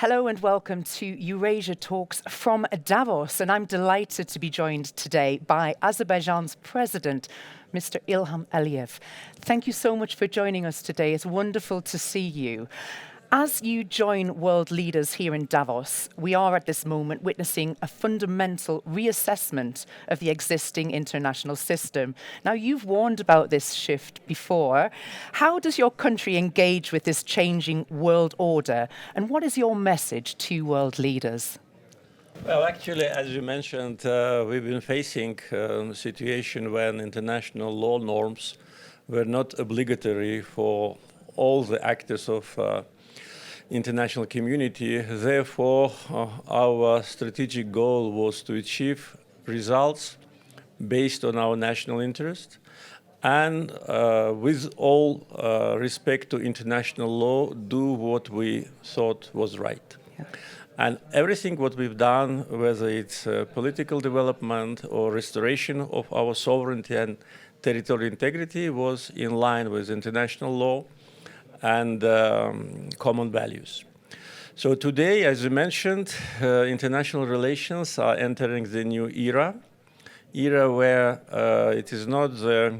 Hello and welcome to Eurasia Talks from Davos, and I'm delighted to be joined today by Azerbaijan's president, Mr. Ilham Aliyev. Thank you so much for joining us today. It's wonderful to see you. As you join world leaders here in Davos, we are at this moment witnessing a fundamental reassessment of the existing international system. Now, you've warned about this shift before. How does your country engage with this changing world order? And what is your message to world leaders? Well, actually, as you mentioned, we've been facing a situation when international law norms were not obligatory for all the actors of international community. Therefore, our strategic goal was to achieve results based on our national interest and with all respect to international law, do what we thought was right. Yeah. And everything what we've done, whether it's political development or restoration of our sovereignty and territorial integrity, was in line with international law and common values. So today, as you mentioned, international relations are entering the new era where it is not the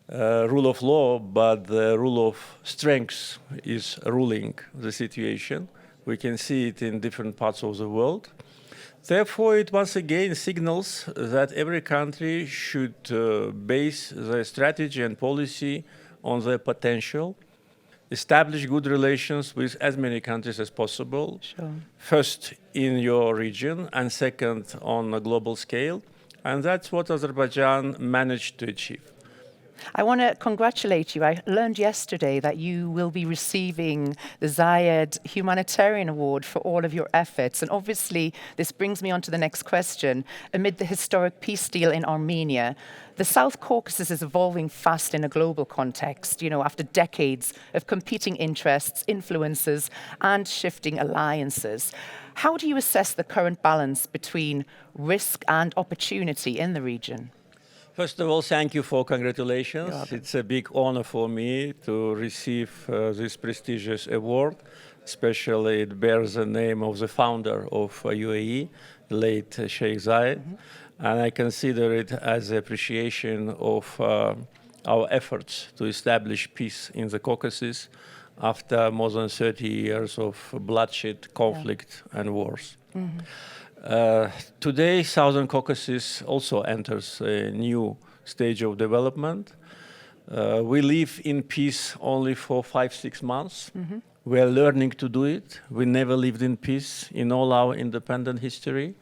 rule of law, but the rule of strength is ruling the situation. We can see it in different parts of the world. Therefore, it once again signals that every country should base their strategy and policy on their potential, establish good relations with as many countries as possible, sure. First in your region and second on a global scale. And that's what Azerbaijan managed to achieve. I want to congratulate you. I learned yesterday that you will be receiving the Zayed Humanitarian Award for all of your efforts. And obviously, this brings me on to the next question. Amid the historic peace deal in Armenia, the South Caucasus is evolving fast in a global context, after decades of competing interests, influences, and shifting alliances. How do you assess the current balance between risk and opportunity in the region? First of all, thank you for congratulations. It's a big honor for me to receive this prestigious award. Especially it bears the name of the founder of UAE, late Sheikh Zayed. Mm-hmm. And I consider it as appreciation of our efforts to establish peace in the Caucasus after more than 30 years of bloodshed, conflict, and wars. Mm-hmm. Today, Southern Caucasus also enters a new stage of development. We live in peace only for 5-6 months. Mm-hmm. We are learning to do it. We never lived in peace in all our independent history.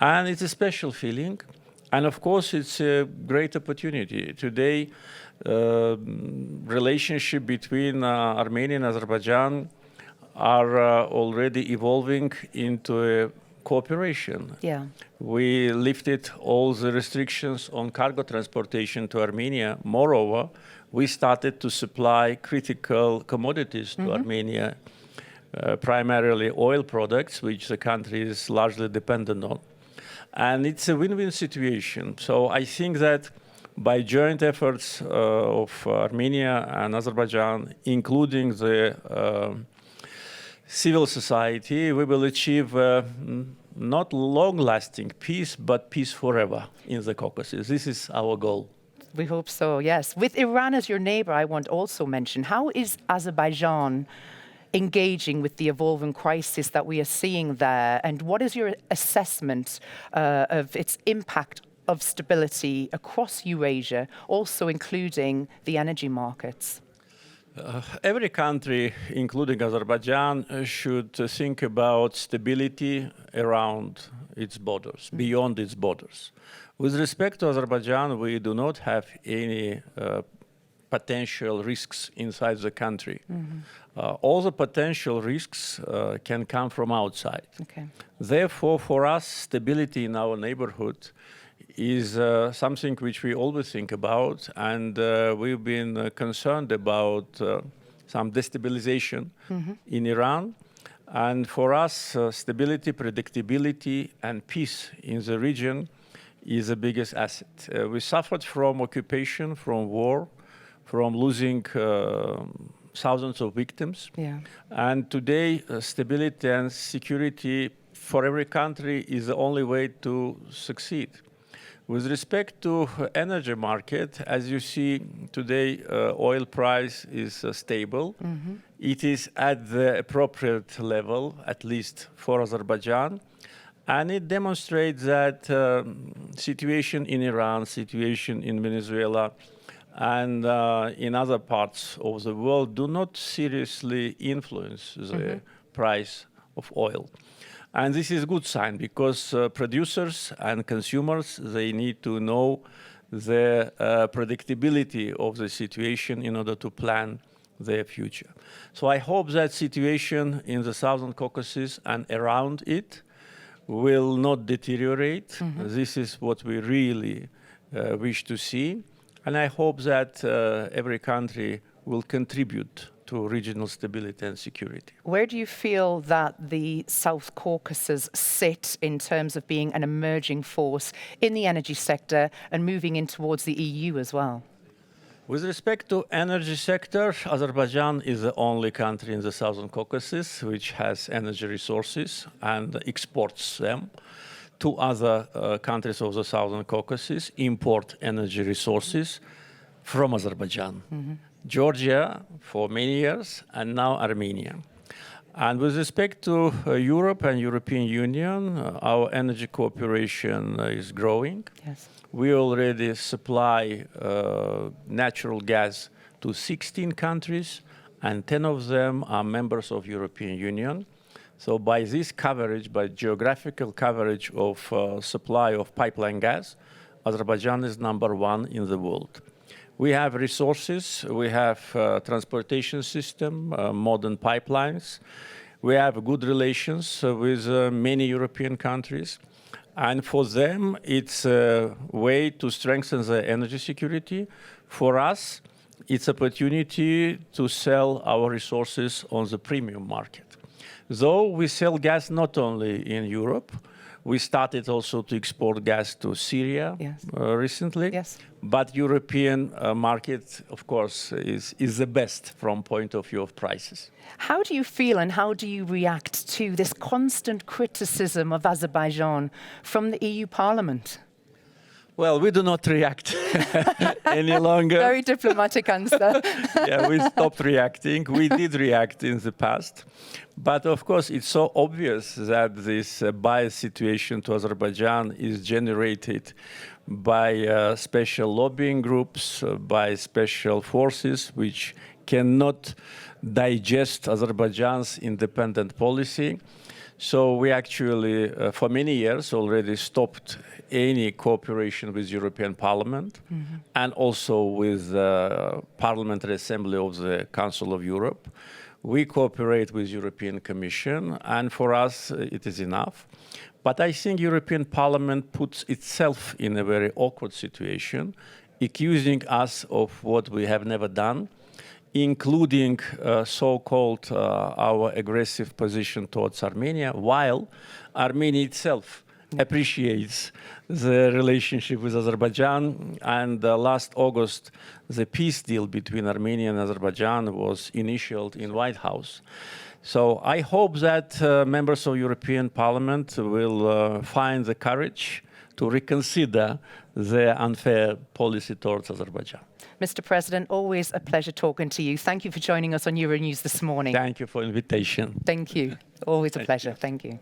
And it's a special feeling. And of course, it's a great opportunity. Today, relationship between Armenia and Azerbaijan are already evolving into a cooperation. Yeah. We lifted all the restrictions on cargo transportation to Armenia. Moreover, we started to supply critical commodities to Armenia, primarily oil products, which the country is largely dependent on. And it's a win-win situation. So I think that by joint efforts of Armenia and Azerbaijan, including the civil society, we will achieve not long-lasting peace, but peace forever in the Caucasus. This is our goal. We hope so, yes. With Iran as your neighbor, I want to also mention, how is Azerbaijan engaging with the evolving crisis that we are seeing there? And what is your assessment of its impact of stability across Eurasia, also including the energy markets? Every country, including Azerbaijan, should think about stability around its borders, beyond its borders. With respect to Azerbaijan, we do not have any potential risks inside the country. Mm-hmm. All the potential risks can come from outside. Okay. Therefore, for us, stability in our neighborhood is something which we always think about, and we've been concerned about some destabilization in Iran. And for us, stability, predictability, and peace in the region is the biggest asset. We suffered from occupation, from war, from losing thousands of victims. Yeah. And today, stability and security for every country is the only way to succeed. With respect to energy market, as you see today, oil price is stable. It is at the appropriate level, at least for Azerbaijan. And it demonstrates that situation in Iran, situation in Venezuela, and in other parts of the world do not seriously influence the price of oil. And this is a good sign because producers and consumers, they need to know the predictability of the situation in order to plan their future. So I hope that situation in the Southern Caucasus and around it will not deteriorate. This is what we really wish to see. And I hope that every country will contribute to regional stability and security. Where do you feel that the South Caucasus sit in terms of being an emerging force in the energy sector and moving in towards the EU as well? With respect to energy sector, Azerbaijan is the only country in the Southern Caucasus which has energy resources and exports them to other countries of the Southern Caucasus, import energy resources from Azerbaijan. Georgia for many years, and now Armenia. And with respect to Europe and European Union, our energy cooperation is growing. Yes. We already supply natural gas to 16 countries, and 10 of them are members of European Union. So by this coverage, by geographical coverage of supply of pipeline gas, Azerbaijan is #1 in the world. We have resources, we have transportation system, modern pipelines. We have good relations with many European countries. And for them, it's a way to strengthen the energy security. For us, it's opportunity to sell our resources on the premium market. Though we sell gas not only in Europe, we started also to export gas to Syria recently. Yes. But European market, of course, is the best from point of view of prices. How do you feel and how do you react to this constant criticism of Azerbaijan from the EU Parliament? Well, we do not react any longer. Very diplomatic answer. Yeah, we stopped reacting. We did react in the past. But of course, it's so obvious that this bias situation to Azerbaijan is generated by special lobbying groups, by special forces, which cannot digest Azerbaijan's independent policy. So we actually, for many years, already stopped any cooperation with European Parliament and also with the Parliamentary Assembly of the Council of Europe. We cooperate with European Commission, and for us, it is enough. But I think European Parliament puts itself in a very awkward situation, accusing us of what we have never done, including so-called our aggressive position towards Armenia, while Armenia itself appreciates the relationship with Azerbaijan. And last August, the peace deal between Armenia and Azerbaijan was initialed in White House. So I hope that members of European Parliament will find the courage to reconsider their unfair policy towards Azerbaijan. Mr. President, always a pleasure talking to you. Thank you for joining us on Euronews this morning. Thank you for the invitation. Thank you. Always a pleasure. Thank you.